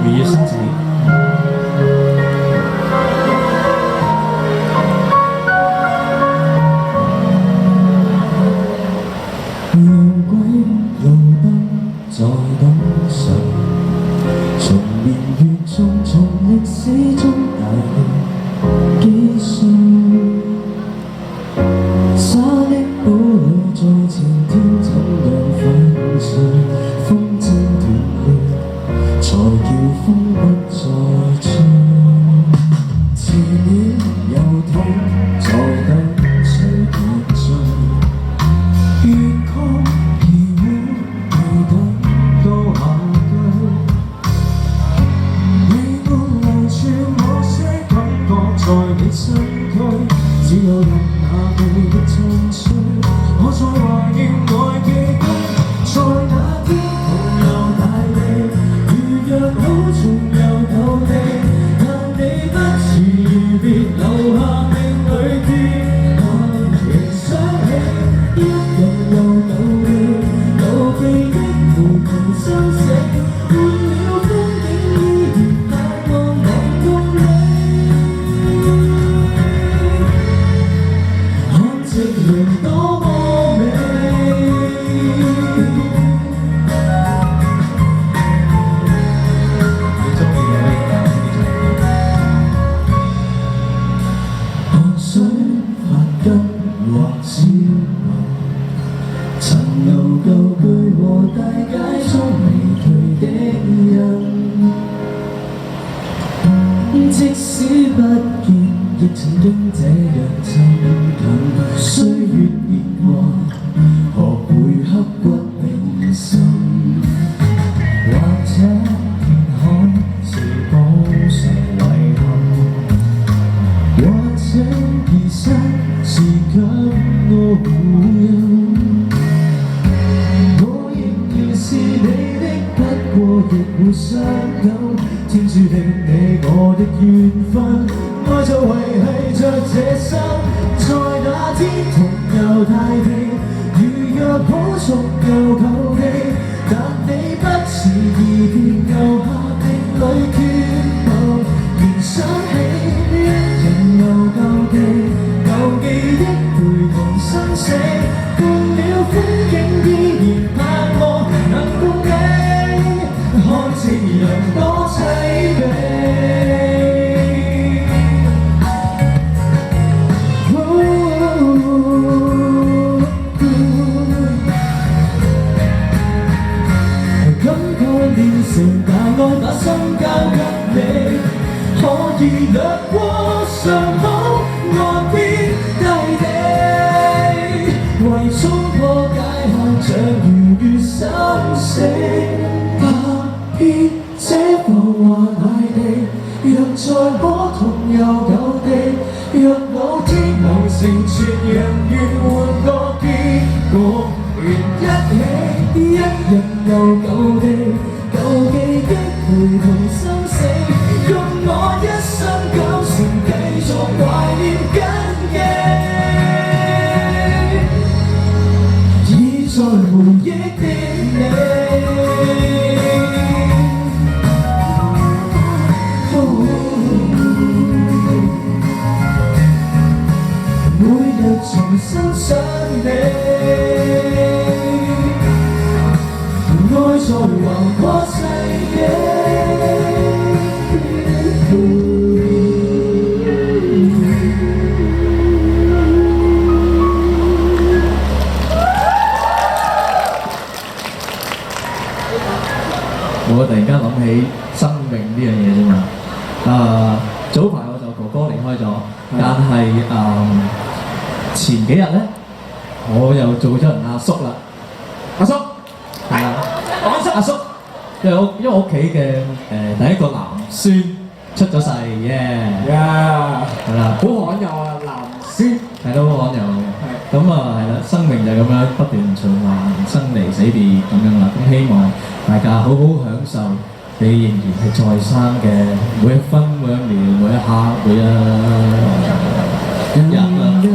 如月升起。路軌路燈在等誰？從年月中，從歷史中大地幾歲？沙的堡壘在前天怎樣粉碎？風箏斷裂，才叫風不再吹。遲了又痛，在等誰結聚？越抗而會未等到下句，你沒留住某些感覺在你身軀，只有用那記憶震碎。我在懷念愛記憶，在那天同遊大地，如約好重遊舊地，但你不辭而別，留下命裏結。仍想起一日又舊地，舊記憶陪同生死，換了風景依然盼望能共你。看夕陽多麼美，你中意嘅汗水發根或焦紋，曾留舊句和大街中離去的人。即使不見，亦曾經這樣親近。歲月年華，學會刻骨銘心。或者填海是補償遺憾，或者移山是給我護蔭。我仍然是你的，不過亦會傷感。天注定你我的緣分，愛就維繫着這生。在那天同遊大地，如約好重遊舊地，但你不辭而別，留下命裏缺憾。仍想起一人遊舊地，舊記憶陪同生死，換了風景依然盼望能共你。看夕陽多凄美。感覺練成大愛，把心交給你，可以掠過傷口，岸邊低地，為衝破界限，像如月生死。別這浮華大地，若再可同遊舊地，若某天能成全人願換個結局，願一起一人遊舊地，舊記憶陪同生死，用我一生感情繼續懷念緊記，已在回憶的你。重新想你，愛在橫跨世紀。我突然間諗起生命呢樣嘢啫嘛。早排我就哥哥離開咗，但係前幾日咧，我又做咗人阿叔啦。阿叔係啊，阿叔，因為我屋企嘅第一個男孫出咗世嘅，係啦，好罕有啊，男孫係都好罕有嘅。咁啊係啦，生命就咁樣不斷循環，生離死別咁樣啦。咁希望大家好好享受你仍然係在生嘅每一分、每一秒、每一刻、每一日啦。